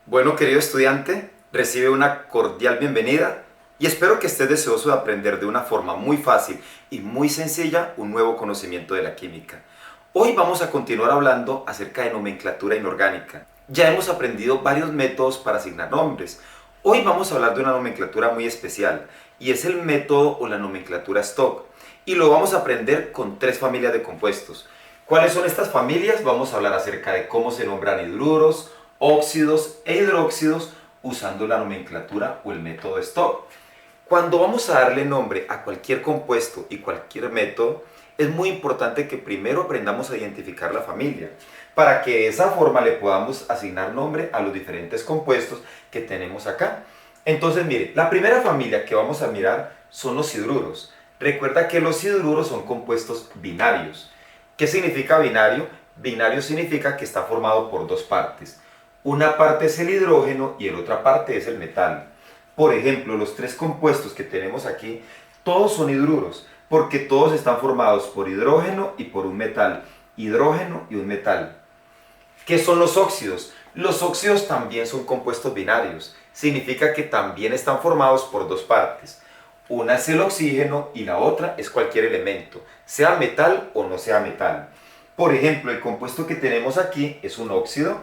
Bueno, querido estudiante, recibe una cordial bienvenida y espero que estés deseoso de aprender de una forma muy fácil y muy sencilla un nuevo conocimiento de la química. Hoy vamos a continuar hablando acerca de nomenclatura inorgánica. Ya hemos aprendido varios métodos para asignar nombres. Hoy vamos a hablar de una nomenclatura muy especial y es el método o la nomenclatura Stock. Y lo vamos a aprender con tres familias de compuestos. ¿Cuáles son estas familias? Vamos a hablar acerca de cómo se nombran hidruros, óxidos e hidróxidos usando la nomenclatura o el método Stock. Cuando vamos a darle nombre a cualquier compuesto y cualquier método, es muy importante que primero aprendamos a identificar la familia, para que de esa forma le podamos asignar nombre a los diferentes compuestos que tenemos acá. Entonces, mire, la primera familia que vamos a mirar son los hidruros. Recuerda que los hidruros son compuestos binarios. ¿Qué significa binario? Binario significa que está formado por dos partes. Una parte es el hidrógeno y la otra parte es el metal. Por ejemplo, los tres compuestos que tenemos aquí, todos son hidruros, porque todos están formados por hidrógeno y por un metal. Hidrógeno y un metal. ¿Qué son los óxidos? Los óxidos también son compuestos binarios. Significa que también están formados por dos partes. Una es el oxígeno y la otra es cualquier elemento, sea metal o no sea metal. Por ejemplo, el compuesto que tenemos aquí es un óxido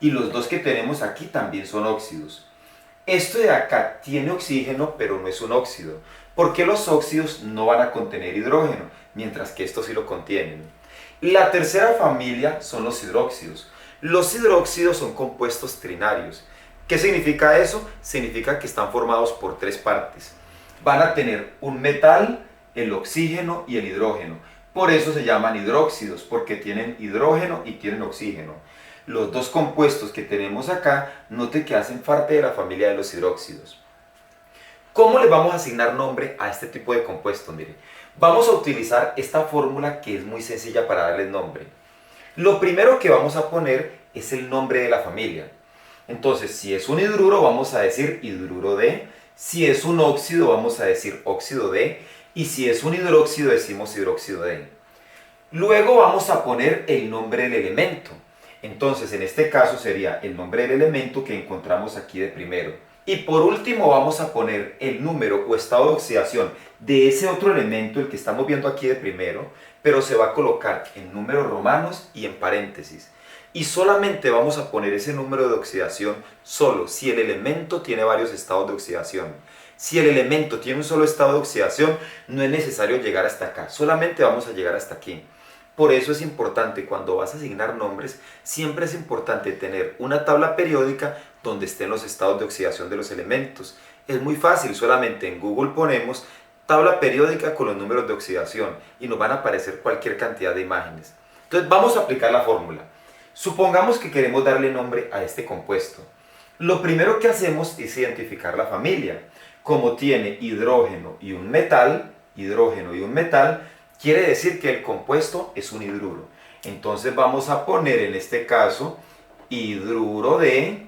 y los dos que tenemos aquí también son óxidos. Esto de acá tiene oxígeno, pero no es un óxido, porque los óxidos no van a contener hidrógeno, mientras que estos sí lo contienen. La tercera familia son los hidróxidos. Los hidróxidos son compuestos trinarios. ¿Qué significa eso? Significa que están formados por tres partes. Van a tener un metal, el oxígeno y el hidrógeno. Por eso se llaman hidróxidos, porque tienen hidrógeno y tienen oxígeno. Los dos compuestos que tenemos acá, note que hacen parte de la familia de los hidróxidos. ¿Cómo le vamos a asignar nombre a este tipo de compuestos? Mire, vamos a utilizar esta fórmula que es muy sencilla para darle nombre. Lo primero que vamos a poner es el nombre de la familia. Entonces, si es un hidruro, vamos a decir hidruro de. Si es un óxido, vamos a decir óxido de. Y si es un hidróxido, decimos hidróxido de. Luego vamos a poner el nombre del elemento. Entonces, en este caso sería el nombre del elemento que encontramos aquí de primero. Y por último vamos a poner el número o estado de oxidación de ese otro elemento, el que estamos viendo aquí de primero, pero se va a colocar en números romanos y en paréntesis. Y solamente vamos a poner ese número de oxidación solo si el elemento tiene varios estados de oxidación. Si el elemento tiene un solo estado de oxidación, no es necesario llegar hasta acá, solamente vamos a llegar hasta aquí. Por eso es importante, cuando vas a asignar nombres, siempre es importante tener una tabla periódica donde estén los estados de oxidación de los elementos. Es muy fácil, solamente en Google ponemos tabla periódica con los números de oxidación y nos van a aparecer cualquier cantidad de imágenes. Entonces vamos a aplicar la fórmula. Supongamos que queremos darle nombre a este compuesto. Lo primero que hacemos es identificar la familia. Como tiene hidrógeno y un metal, quiere decir que el compuesto es un hidruro. Entonces vamos a poner en este caso hidruro de.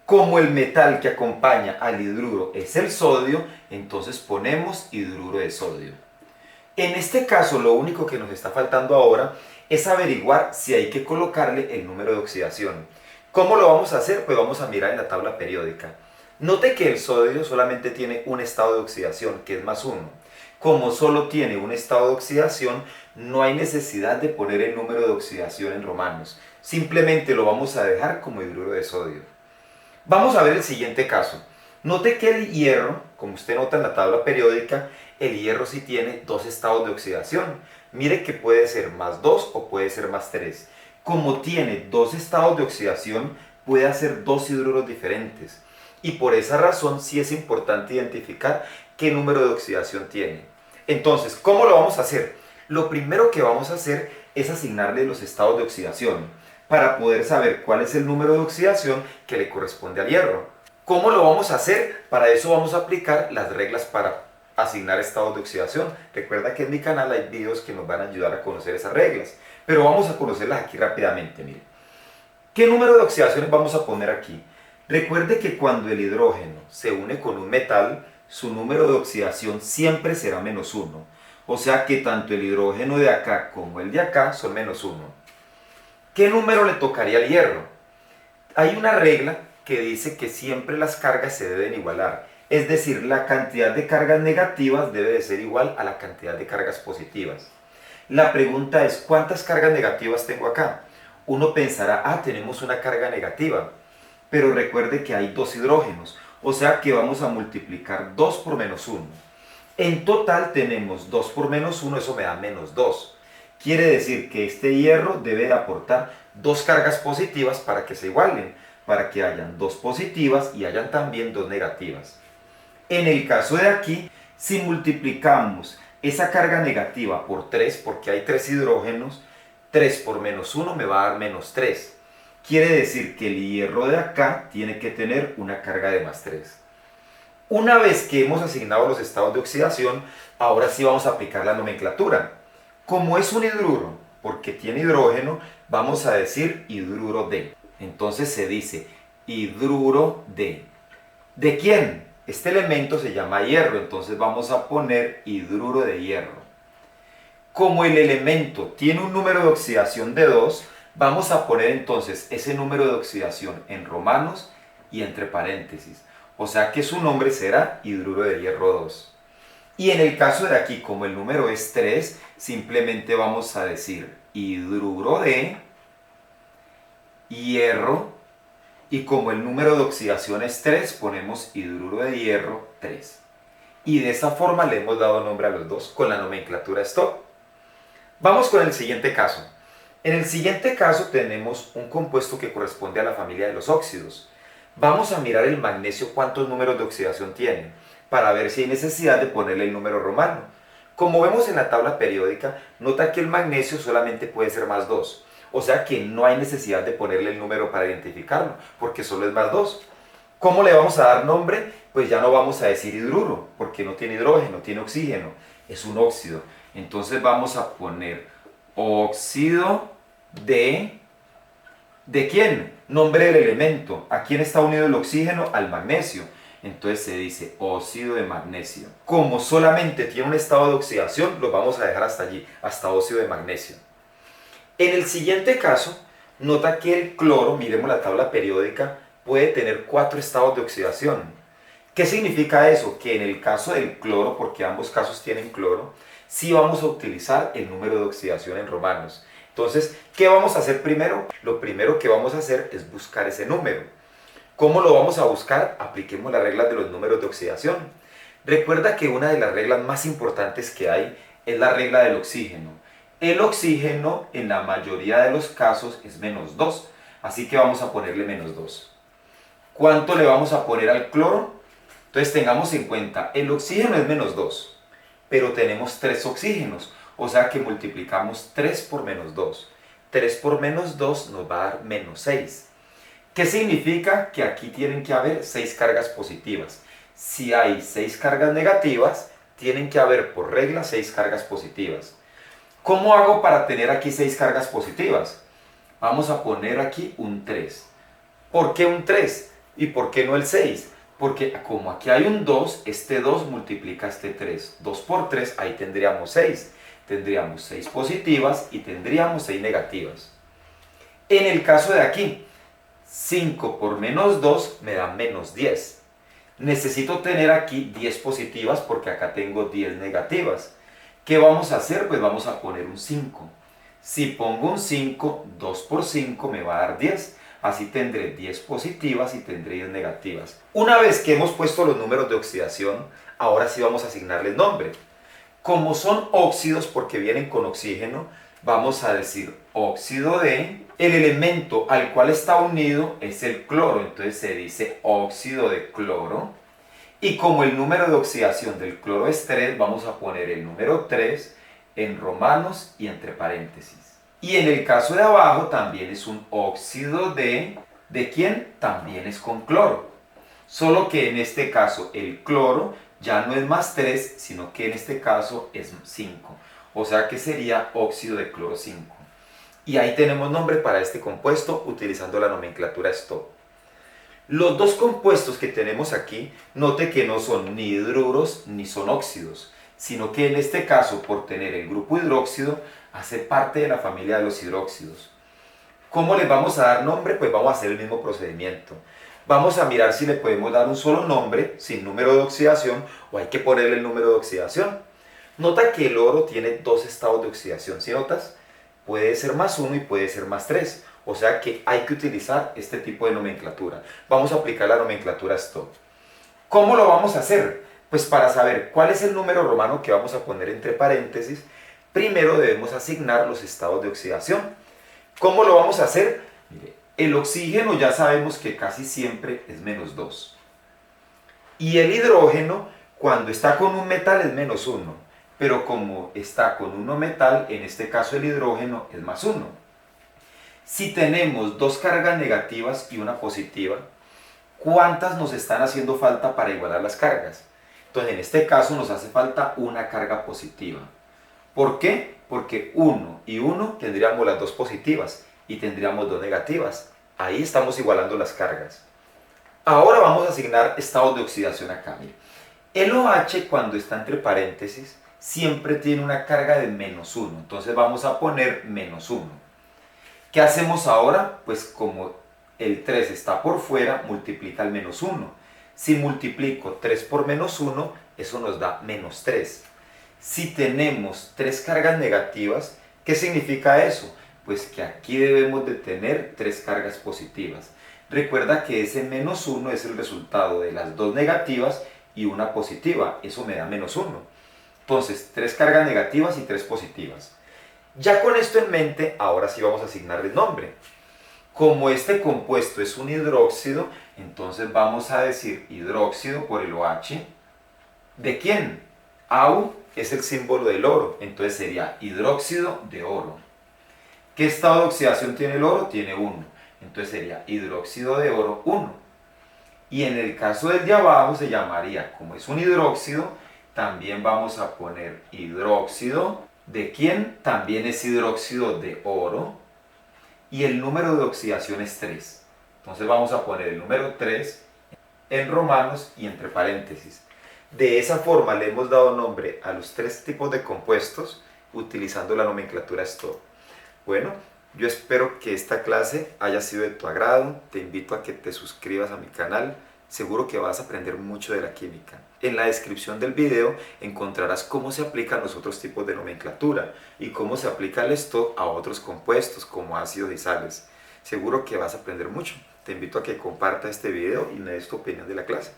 Como el metal que acompaña al hidruro es el sodio, entonces ponemos hidruro de sodio. En este caso, lo único que nos está faltando ahora es averiguar si hay que colocarle el número de oxidación. ¿Cómo lo vamos a hacer? Pues vamos a mirar en la tabla periódica. Note que el sodio solamente tiene un estado de oxidación, que es +1. Como solo tiene un estado de oxidación, no hay necesidad de poner el número de oxidación en romanos. Simplemente lo vamos a dejar como hidruro de sodio. Vamos a ver el siguiente caso. Note que el hierro, como usted nota en la tabla periódica, el hierro sí tiene dos estados de oxidación. Mire que puede ser +2 o puede ser +3. Como tiene dos estados de oxidación, puede hacer dos hidruros diferentes. Y por esa razón sí es importante identificar qué número de oxidación tiene. Entonces, ¿cómo lo vamos a hacer? Lo primero que vamos a hacer es asignarle los estados de oxidación para poder saber cuál es el número de oxidación que le corresponde al hierro. ¿Cómo lo vamos a hacer? Para eso vamos a aplicar las reglas para asignar estados de oxidación. Recuerda que en mi canal hay videos que nos van a ayudar a conocer esas reglas, pero vamos a conocerlas aquí rápidamente. Mire, ¿qué número de oxidaciones vamos a poner aquí? Recuerde que cuando el hidrógeno se une con un metal, su número de oxidación siempre será -1. O sea que tanto el hidrógeno de acá como el de acá son -1. ¿Qué número le tocaría al hierro? Hay una regla que dice que siempre las cargas se deben igualar. Es decir, la cantidad de cargas negativas debe de ser igual a la cantidad de cargas positivas. La pregunta es, ¿cuántas cargas negativas tengo acá? Uno pensará, tenemos una carga negativa, pero recuerde que hay dos hidrógenos, o sea que vamos a multiplicar 2 por menos 1. En total tenemos 2 por menos 1, eso me da menos 2. Quiere decir que este hierro debe de aportar 2 cargas positivas para que se igualen, para que hayan 2 positivas y hayan también 2 negativas. En el caso de aquí, si multiplicamos esa carga negativa por 3, porque hay 3 hidrógenos, 3 por menos 1 me va a dar menos 3. Quiere decir que el hierro de acá tiene que tener una carga de más 3. Una vez que hemos asignado los estados de oxidación, ahora sí vamos a aplicar la nomenclatura. Como es un hidruro, porque tiene hidrógeno, vamos a decir hidruro de. Entonces se dice hidruro de. ¿De quién? Este elemento se llama hierro, entonces vamos a poner hidruro de hierro. Como el elemento tiene un número de oxidación de 2, vamos a poner entonces ese número de oxidación en romanos y entre paréntesis. O sea que su nombre será hidruro de hierro 2. Y en el caso de aquí, como el número es 3, simplemente vamos a decir hidruro de hierro. Y como el número de oxidación es 3, ponemos hidruro de hierro 3. Y de esa forma le hemos dado nombre a los dos con la nomenclatura stop. Vamos con el siguiente caso. En el siguiente caso tenemos un compuesto que corresponde a la familia de los óxidos. Vamos a mirar el magnesio cuántos números de oxidación tiene, para ver si hay necesidad de ponerle el número romano. Como vemos en la tabla periódica, nota que el magnesio solamente puede ser más 2. O sea que no hay necesidad de ponerle el número para identificarlo, porque solo es más 2. ¿Cómo le vamos a dar nombre? Pues ya no vamos a decir hidruro, porque no tiene hidrógeno, tiene oxígeno, es un óxido. Entonces vamos a poner óxido de... ¿De quién? Nombre del elemento. ¿A quién está unido el oxígeno? Al magnesio. Entonces se dice óxido de magnesio. Como solamente tiene un estado de oxidación, lo vamos a dejar hasta allí, hasta óxido de magnesio. En el siguiente caso, nota que el cloro, miremos la tabla periódica, puede tener 4 estados de oxidación. ¿Qué significa eso? Que en el caso del cloro, porque ambos casos tienen cloro, sí vamos a utilizar el número de oxidación en romanos. Entonces, ¿qué vamos a hacer primero? Lo primero que vamos a hacer es buscar ese número. ¿Cómo lo vamos a buscar? Apliquemos las reglas de los números de oxidación. Recuerda que una de las reglas más importantes que hay es la regla del oxígeno. El oxígeno en la mayoría de los casos es menos 2, así que vamos a ponerle menos 2. ¿Cuánto le vamos a poner al cloro? Entonces tengamos en cuenta, el oxígeno es menos 2, pero tenemos 3 oxígenos, o sea que multiplicamos 3 por menos 2. 3 por menos 2 nos va a dar menos 6. ¿Qué significa? Que aquí tienen que haber 6 cargas positivas. Si hay 6 cargas negativas, tienen que haber por regla 6 cargas positivas. ¿Cómo hago para tener aquí 6 cargas positivas? Vamos a poner aquí un 3. ¿Por qué un 3? ¿Y por qué no el 6? Porque como aquí hay un 2, este 2 multiplica este 3. 2 por 3, ahí tendríamos 6. Tendríamos 6 positivas y tendríamos 6 negativas. En el caso de aquí, 5 por menos 2 me da menos 10. Necesito tener aquí 10 positivas porque acá tengo 10 negativas. ¿Qué vamos a hacer? Pues vamos a poner un 5. Si pongo un 5, 2 por 5 me va a dar 10. Así tendré 10 positivas y tendré 10 negativas. Una vez que hemos puesto los números de oxidación, ahora sí vamos a asignarles nombre. Como son óxidos porque vienen con oxígeno, vamos a decir óxido de... El elemento al cual está unido es el cloro, entonces se dice óxido de cloro. Y como el número de oxidación del cloro es 3, vamos a poner el número 3 en romanos y entre paréntesis. Y en el caso de abajo también es un óxido de... ¿De quién? También es con cloro. Solo que en este caso el cloro ya no es más 3, sino que en este caso es 5. O sea que sería óxido de cloro 5. Y ahí tenemos nombre para este compuesto utilizando la nomenclatura stop. Los dos compuestos que tenemos aquí, note que no son ni hidruros ni son óxidos, sino que en este caso, por tener el grupo hidróxido, hace parte de la familia de los hidróxidos. ¿Cómo les vamos a dar nombre? Pues vamos a hacer el mismo procedimiento. Vamos a mirar si le podemos dar un solo nombre sin número de oxidación o hay que ponerle el número de oxidación. Nota que el oro tiene dos estados de oxidación, ¿sí notas? Puede ser +1 y puede ser +3, o sea que hay que utilizar este tipo de nomenclatura. Vamos a aplicar la nomenclatura STOP. ¿Cómo lo vamos a hacer? Pues para saber cuál es el número romano que vamos a poner entre paréntesis, primero debemos asignar los estados de oxidación. ¿Cómo lo vamos a hacer? Mire, el oxígeno ya sabemos que casi siempre es -2. Y el hidrógeno, cuando está con un metal, es -1. Pero como está con un no metal, en este caso el hidrógeno es +1. Si tenemos dos cargas negativas y una positiva, ¿cuántas nos están haciendo falta para igualar las cargas? Entonces en este caso nos hace falta una carga positiva. ¿Por qué? Porque 1 y 1 tendríamos las dos positivas y tendríamos dos negativas. Ahí estamos igualando las cargas. Ahora vamos a asignar estados de oxidación acá. Mire. El OH, cuando está entre paréntesis, siempre tiene una carga de -1. Entonces vamos a poner -1. ¿Qué hacemos ahora? Pues como el 3 está por fuera, multiplica el -1. Si multiplico 3 por -1, eso nos da -3. Si tenemos tres cargas negativas, ¿qué significa eso? Pues que aquí debemos de tener tres cargas positivas. Recuerda que ese -1 es el resultado de las dos negativas y una positiva. Eso me da -1. Entonces, tres cargas negativas y tres positivas. Ya con esto en mente, ahora sí vamos a asignarle nombre. Como este compuesto es un hidróxido, entonces vamos a decir hidróxido por el OH. ¿De quién? Au es el símbolo del oro, entonces sería hidróxido de oro. ¿Qué estado de oxidación tiene el oro? Tiene 1, entonces sería hidróxido de oro 1. Y en el caso del de abajo se llamaría, como es un hidróxido, también vamos a poner hidróxido. ¿De quién? También es hidróxido de oro. Y el número de oxidación es 3. Entonces vamos a poner el número 3 en romanos y entre paréntesis. De esa forma le hemos dado nombre a los tres tipos de compuestos utilizando la nomenclatura STOP. Bueno, yo espero que esta clase haya sido de tu agrado. Te invito a que te suscribas a mi canal. Seguro que vas a aprender mucho de la química. En la descripción del video encontrarás cómo se aplican los otros tipos de nomenclatura y cómo se aplica el STOP a otros compuestos como ácidos y sales. Seguro que vas a aprender mucho. Te invito a que compartas este video y me des tu opinión de la clase.